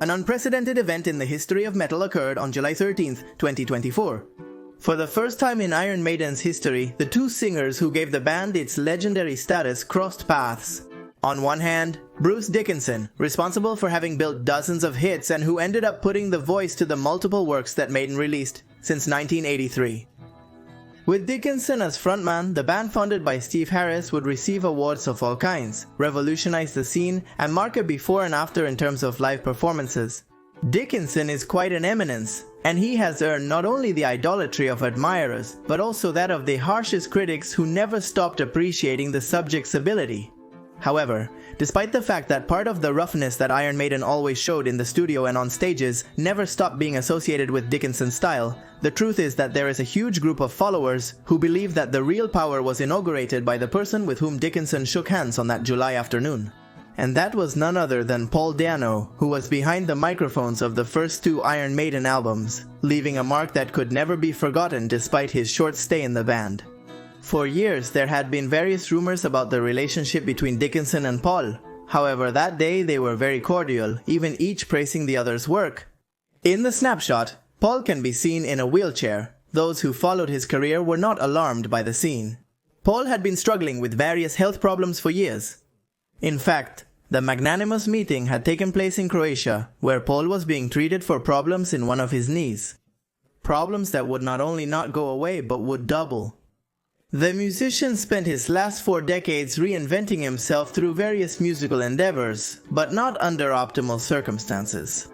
An unprecedented event in the history of metal occurred on July 13, 2024. For the first time in Iron Maiden's history, the two singers who gave the band its legendary status crossed paths. On one hand, Bruce Dickinson, responsible for having built dozens of hits and who ended up putting the voice to the multiple works that Maiden released since 1983. With Dickinson as frontman, the band founded by Steve Harris would receive awards of all kinds, revolutionize the scene, and mark a before and after in terms of live performances. Dickinson is quite an eminence, and he has earned not only the idolatry of admirers, but also that of the harshest critics who never stopped appreciating the subject's ability. However, despite the fact that part of the roughness that Iron Maiden always showed in the studio and on stages never stopped being associated with Dickinson's style, the truth is that there is a huge group of followers who believe that the real power was inaugurated by the person with whom Dickinson shook hands on that July afternoon. And that was none other than Paul Di'Anno, who was behind the microphones of the first two Iron Maiden albums, leaving a mark that could never be forgotten despite his short stay in the band. For years, there had been various rumors about the relationship between Dickinson and Paul. However, that day they were very cordial, even each praising the other's work. In the snapshot, Paul can be seen in a wheelchair. Those who followed his career were not alarmed by the scene. Paul had been struggling with various health problems for years. In fact, the magnanimous meeting had taken place in Croatia, where Paul was being treated for problems in one of his knees. Problems that would not only not go away, but would double. The musician spent his last 4 decades reinventing himself through various musical endeavors, but not under optimal circumstances.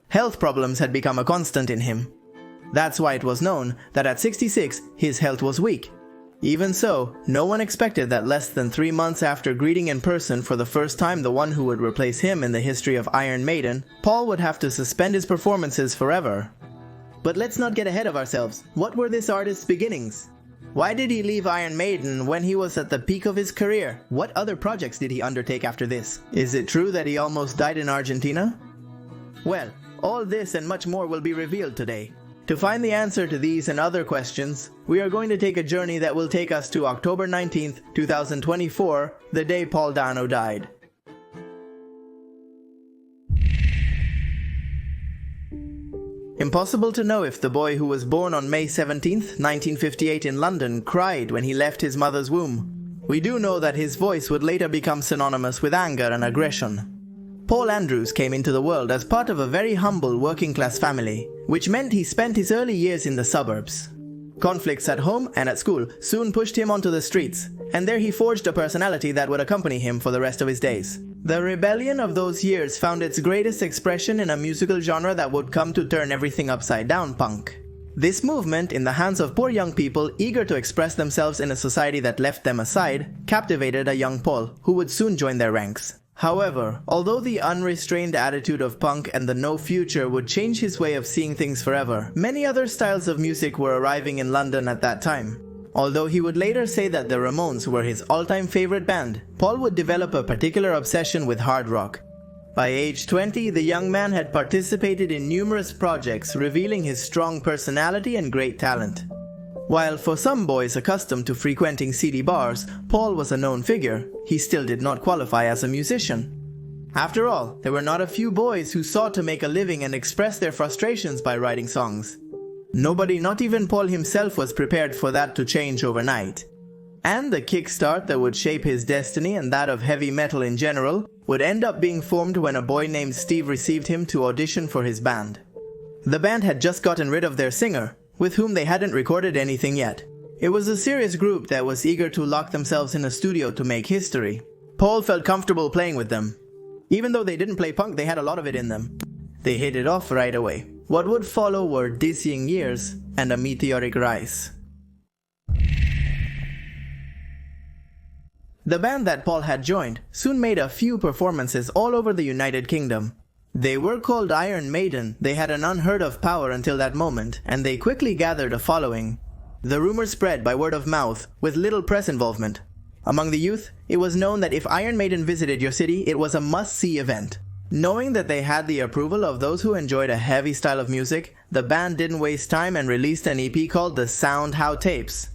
Health problems had become a constant in him. That's why it was known that at 66, his health was weak. Even so, no one expected that less than 3 months after greeting in person for the first time the one who would replace him in the history of Iron Maiden, Paul would have to suspend his performances forever. But let's not get ahead of ourselves. What were this artist's beginnings? Why did he leave Iron Maiden when he was at the peak of his career? What other projects did he undertake after this? Is it true that he almost died in Argentina? Well, all this and much more will be revealed today. To find the answer to these and other questions, we are going to take a journey that will take us to October 19th, 2024, the day Paul Di'Anno died. Impossible to know if the boy who was born on May 17, 1958 in London cried when he left his mother's womb. We do know that his voice would later become synonymous with anger and aggression. Paul Andrews came into the world as part of a very humble working-class family, which meant he spent his early years in the suburbs. Conflicts at home and at school soon pushed him onto the streets, and there he forged a personality that would accompany him for the rest of his days. The rebellion of those years found its greatest expression in a musical genre that would come to turn everything upside down: punk. This movement, in the hands of poor young people eager to express themselves in a society that left them aside, captivated a young Paul, who would soon join their ranks. However, although the unrestrained attitude of punk and the no future would change his way of seeing things forever, many other styles of music were arriving in London at that time. Although he would later say that the Ramones were his all-time favorite band, Paul would develop a particular obsession with hard rock. By age 20, the young man had participated in numerous projects, revealing his strong personality and great talent. While for some boys accustomed to frequenting seedy bars, Paul was a known figure, he still did not qualify as a musician. After all, there were not a few boys who sought to make a living and express their frustrations by writing songs. Nobody, not even Paul himself, was prepared for that to change overnight. And the kickstart that would shape his destiny and that of heavy metal in general would end up being formed when a boy named Steve received him to audition for his band. The band had just gotten rid of their singer, with whom they hadn't recorded anything yet. It was a serious group that was eager to lock themselves in a studio to make history. Paul felt comfortable playing with them. Even though they didn't play punk, they had a lot of it in them. They hit it off right away. What would follow were dizzying years and a meteoric rise. The band that Paul had joined soon made a few performances all over the United Kingdom. They were called Iron Maiden. They had an unheard of power until that moment, and they quickly gathered a following. The rumor spread by word of mouth, with little press involvement. Among the youth, it was known that if Iron Maiden visited your city, it was a must-see event. Knowing that they had the approval of those who enjoyed a heavy style of music, the band didn't waste time and released an EP called the Sound How Tapes.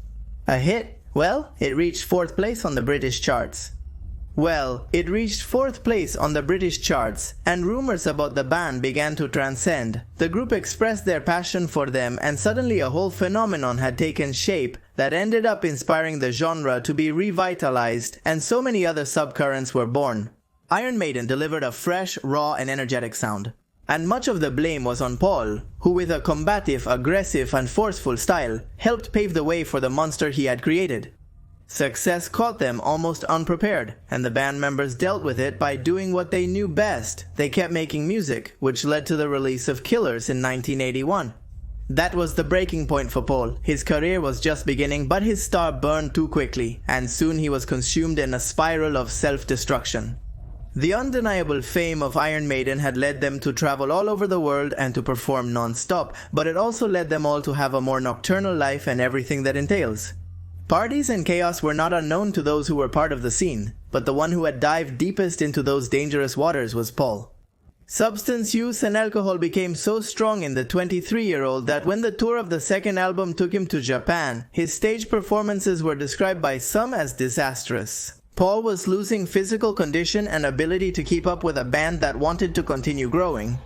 A hit? Well, it reached 4th place on the British charts. Well, it reached 4th place on the British charts, and rumors about the band began to transcend. The group expressed their passion for them, and suddenly a whole phenomenon had taken shape that ended up inspiring the genre to be revitalized, and so many other subcurrents were born. Iron Maiden delivered a fresh, raw, and energetic sound. And much of the blame was on Paul, who with a combative, aggressive, and forceful style, helped pave the way for the monster he had created. Success caught them almost unprepared, and the band members dealt with it by doing what they knew best. They kept making music, which led to the release of Killers in 1981. That was the breaking point for Paul. His career was just beginning, but his star burned too quickly, and soon he was consumed in a spiral of self-destruction. The undeniable fame of Iron Maiden had led them to travel all over the world and to perform non-stop, but it also led them all to have a more nocturnal life and everything that entails. Parties and chaos were not unknown to those who were part of the scene, but the one who had dived deepest into those dangerous waters was Paul. Substance use and alcohol became so strong in the 23-year-old that when the tour of the second album took him to Japan, his stage performances were described by some as disastrous. Paul was losing physical condition and ability to keep up with a band that wanted to continue growing.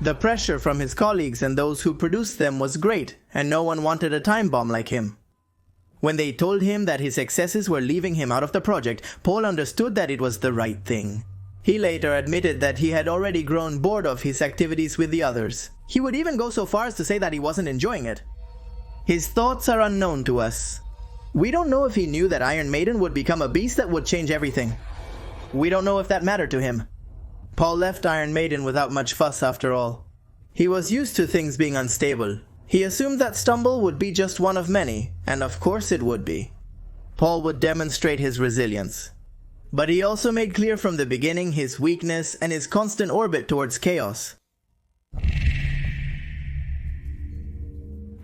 The pressure from his colleagues and those who produced them was great, and no one wanted a time bomb like him. When they told him that his excesses were leaving him out of the project, Paul understood that it was the right thing. He later admitted that he had already grown bored of his activities with the others. He would even go so far as to say that he wasn't enjoying it. His thoughts are unknown to us. We don't know if he knew that Iron Maiden would become a beast that would change everything. We don't know if that mattered to him. Paul left Iron Maiden without much fuss after all. He was used to things being unstable. He assumed that stumble would be just one of many, and of course it would be. Paul would demonstrate his resilience. But he also made clear from the beginning his weakness and his constant orbit towards chaos.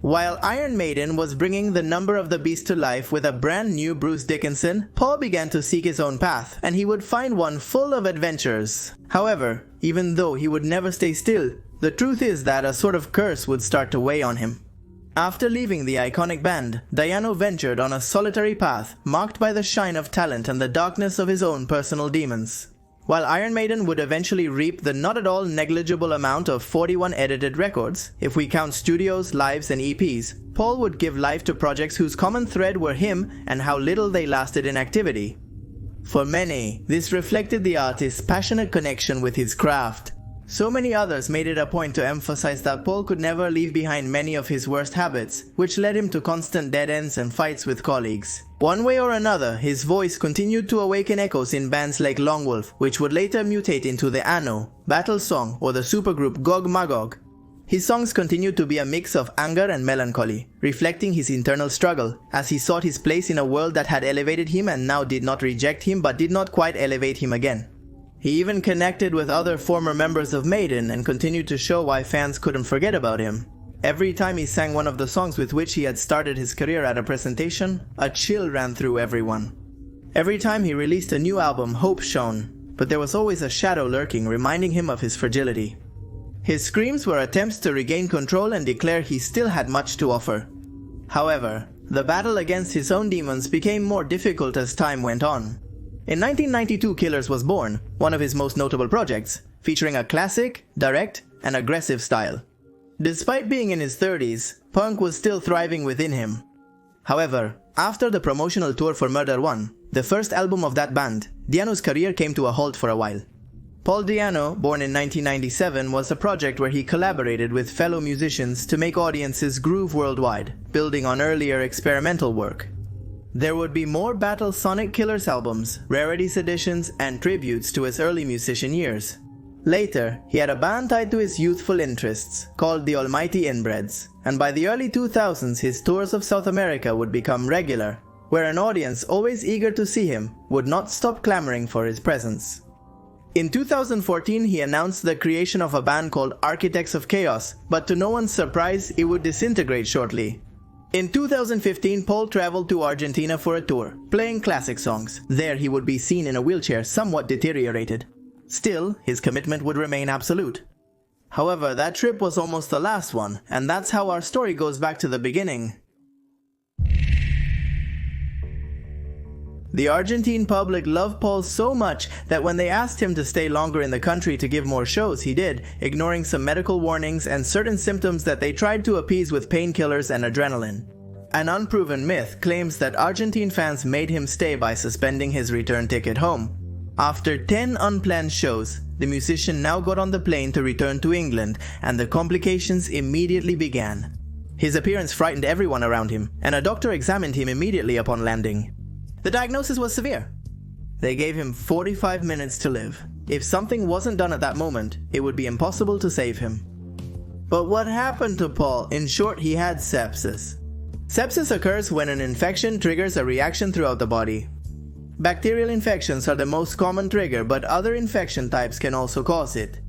While Iron Maiden was bringing the number of the beast to life with a brand new Bruce Dickinson, Paul began to seek his own path, and he would find one full of adventures. However, even though he would never stay still, the truth is that a sort of curse would start to weigh on him. After leaving the iconic band, Di'Anno ventured on a solitary path marked by the shine of talent and the darkness of his own personal demons. While Iron Maiden would eventually reap the not at all negligible amount of 41 edited records, if we count studios, lives, and EPs, Paul would give life to projects whose common thread were him and how little they lasted in activity. For many, this reflected the artist's passionate connection with his craft. So many others made it a point to emphasize that Paul could never leave behind many of his worst habits, which led him to constant dead ends and fights with colleagues. One way or another, his voice continued to awaken echoes in bands like Longwolf, which would later mutate into the Anno, Battle Song, or the supergroup Gog Magog. His songs continued to be a mix of anger and melancholy, reflecting his internal struggle, as he sought his place in a world that had elevated him and now did not reject him but did not quite elevate him again. He even connected with other former members of Maiden and continued to show why fans couldn't forget about him. Every time he sang one of the songs with which he had started his career at a presentation, a chill ran through everyone. Every time he released a new album, hope shone, but there was always a shadow lurking, reminding him of his fragility. His screams were attempts to regain control and declare he still had much to offer. However, the battle against his own demons became more difficult as time went on. In 1992, Killers was born, one of his most notable projects, featuring a classic, direct, and aggressive style. Despite being in his 30s, punk was still thriving within him. However, after the promotional tour for Murder One, the first album of that band, Di'Anno's career came to a halt for a while. Paul Di'Anno, born in 1997, was a project where he collaborated with fellow musicians to make audiences groove worldwide, building on earlier experimental work. There would be more Battle Sonic Killers albums, rarities editions, and tributes to his early musician years. Later, he had a band tied to his youthful interests, called the Almighty Inbreds, and by the early 2000s his tours of South America would become regular, where an audience always eager to see him would not stop clamoring for his presence. In 2014 he announced the creation of a band called Architects of Chaos, but to no one's surprise it would disintegrate shortly. In 2015, Paul traveled to Argentina for a tour, playing classic songs. There he would be seen in a wheelchair, somewhat deteriorated. Still, his commitment would remain absolute. However, that trip was almost the last one, and that's how our story goes back to the beginning. The Argentine public loved Paul so much that when they asked him to stay longer in the country to give more shows, he did, ignoring some medical warnings and certain symptoms that they tried to appease with painkillers and adrenaline. An unproven myth claims that Argentine fans made him stay by suspending his return ticket home. After 10 unplanned shows, the musician now got on the plane to return to England, and the complications immediately began. His appearance frightened everyone around him, and a doctor examined him immediately upon landing. The diagnosis was severe. They gave him 45 minutes to live. If something wasn't done at that moment, it would be impossible to save him. But what happened to Paul? In short, he had sepsis. Sepsis occurs when an infection triggers a reaction throughout the body. Bacterial infections are the most common trigger, but other infection types can also cause it.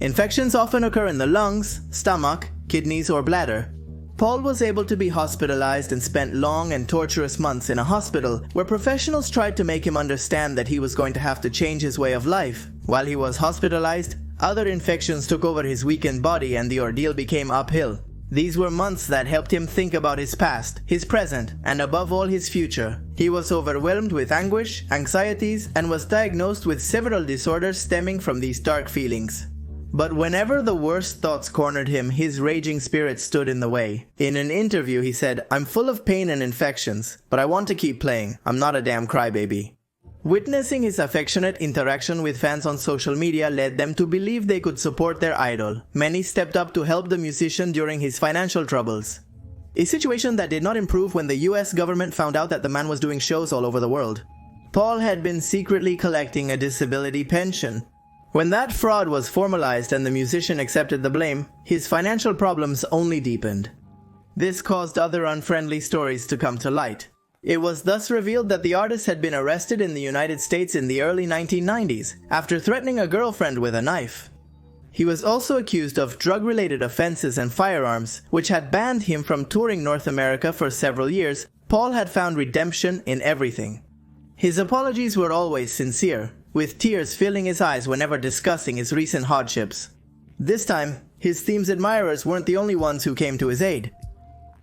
Infections often occur in the lungs, stomach, kidneys, or bladder. Paul was able to be hospitalized and spent long and torturous months in a hospital where professionals tried to make him understand that he was going to have to change his way of life. While he was hospitalized, other infections took over his weakened body and the ordeal became uphill. These were months that helped him think about his past, his present, and above all his future. He was overwhelmed with anguish, anxieties, and was diagnosed with several disorders stemming from these dark feelings. But whenever the worst thoughts cornered him, his raging spirit stood in the way. In an interview he said, "I'm full of pain and infections, but I want to keep playing. I'm not a damn crybaby." Witnessing his affectionate interaction with fans on social media led them to believe they could support their idol. Many stepped up to help the musician during his financial troubles. A situation that did not improve when the US government found out that the man was doing shows all over the world. Paul had been secretly collecting a disability pension. When that fraud was formalized and the musician accepted the blame, his financial problems only deepened. This caused other unfriendly stories to come to light. It was thus revealed that the artist had been arrested in the United States in the early 1990s after threatening a girlfriend with a knife. He was also accused of drug-related offenses and firearms, which had banned him from touring North America for several years. Paul had found redemption in everything. His apologies were always sincere, with tears filling his eyes whenever discussing his recent hardships. This time, his theme's admirers weren't the only ones who came to his aid.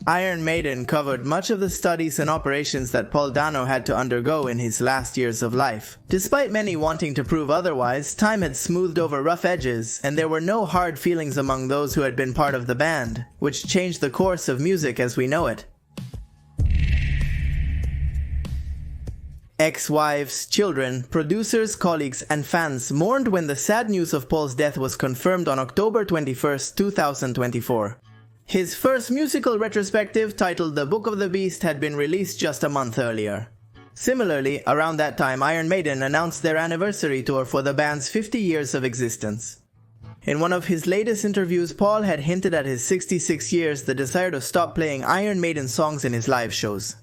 Iron Maiden covered much of the studies and operations that Paul Dano had to undergo in his last years of life. Despite many wanting to prove otherwise, time had smoothed over rough edges, and there were no hard feelings among those who had been part of the band, which changed the course of music as we know it. Ex-wives, children, producers, colleagues, and fans mourned when the sad news of Paul's death was confirmed on October 21st, 2024. His first musical retrospective, titled The Book of the Beast, had been released just a month earlier. Similarly, around that time, Iron Maiden announced their anniversary tour for the band's 50 years of existence. In one of his latest interviews, Paul had hinted at his 66 years the desire to stop playing Iron Maiden songs in his live shows.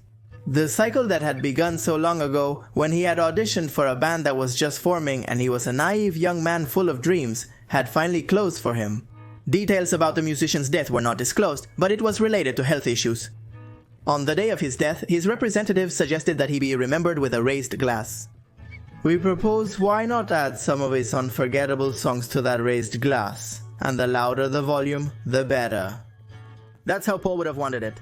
The cycle that had begun so long ago, when he had auditioned for a band that was just forming and he was a naive young man full of dreams, had finally closed for him. Details about the musician's death were not disclosed, but it was related to health issues. On the day of his death, his representatives suggested that he be remembered with a raised glass. We propose why not add some of his unforgettable songs to that raised glass, and the louder the volume, the better. That's how Paul would have wanted it.